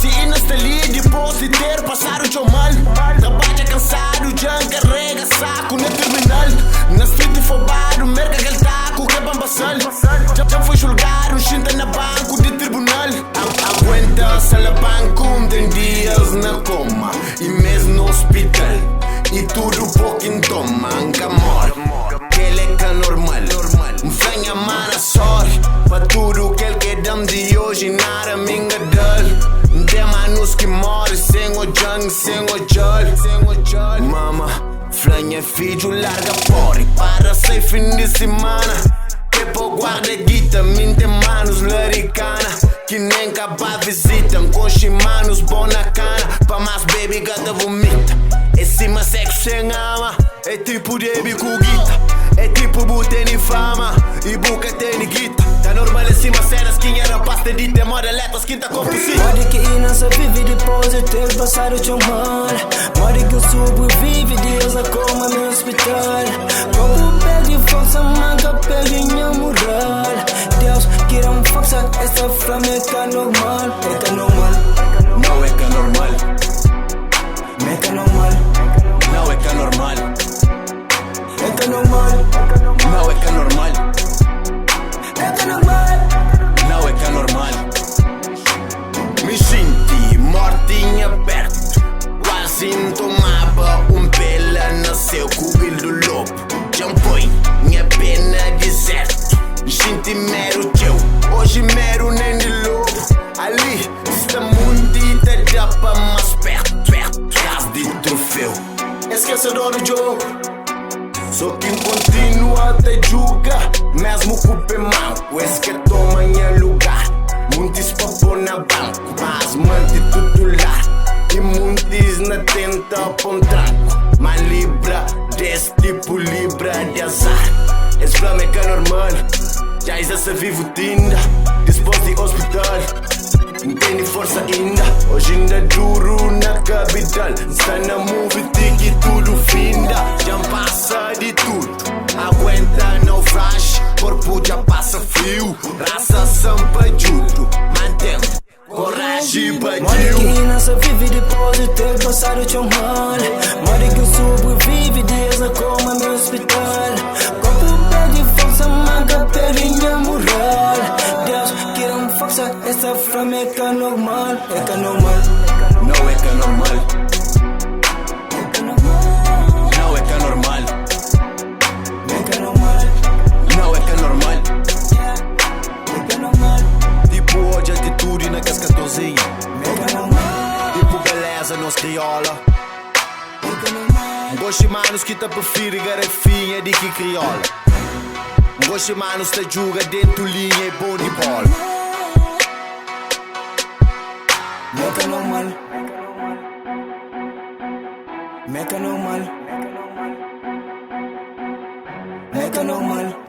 Se ainda está ali depois de ter passado o seu mal. Trabalha cansado, já carrega saco na terminal. Na street fobado, merca aquele taco que é bambasal. Já foi julgado, xinta na banco de tribunal. Aguenta sala banco, tem dias na coma e mesmo no hospital. E tudo pouquinho toma, anca morre. Ele é que é normal. Venha mana sorry pa tudo que ele quer dam de hoje nada me engadal. Tem manos que morrem sem o jang, sem o jol. Mama, flanha filho larga porre para ser fim de semana. Que por guarda guita, minte manos laricana. Que nem capa visitam com chimanos bom na cana. Pa mais baby gata vomita. Esse sexo sem ama. É tipo Debbie com guita. É tipo boteni fama e buca tem guita. Tá normal em cima cenas que era pasta de ter modeletas quinta composita. Morde que não se vive depois de ter passado o seu mal. Morde que eu sobrevive, Deus a coma no hospital. Como perde força, manca perde minha moral. Deus queira força, essa flama é que é normal. É que é normal. Não é que é normal. É que é normal. Não é que é normal. É que é normal. Não é que é normal. É que é normal. Não é que é normal. Me senti mortinha perto. Quase tomava pela nasceu com o bilho do lobo. Já foi minha pena deserto. Me senti mero teu. Hoje mero nem de lobo. Ali está mundita dá pra mais perto. Casa de troféu. Esquecedor do jogo. Só quem continua até julga, mesmo culpa é manco. Esse que toma em lugar. Muitos pra pôr na banco, mas mante tudo lá. E muitos na tenta pôr tranco. Mas libra desse tipo, libra de azar. Esse flama é que é normal. Já se vive tinda, depois de hospital. Não tem força ainda, hoje ainda duro na capital. Está na movie, tique e tudo finda. Já passa de tudo, aguenta no flash. Corpo já passa frio, raça sampa judo. Mantém, coragem e Morde batiu. que não se vive depois de ter passado o seu mal. Morde que eu sobrevive, Deus a coma no hospital. Corpo perde força, manca perde minha moral. Deus queira força, essa flama é que é normal. É que é normal. Não é que é normal. É que é normal. Não é que é normal. É que é normal. Não é que é normal. É que é normal. Tipo hoje atitude na cascatozinha. É que é normal. Tipo beleza nos criola. É que é normal. Gosto manos que tá prefere garrafinha de que criola. Gosto manos tá juga dentro linha e bom de bola. É que é normal. É que é normal. É que é normal.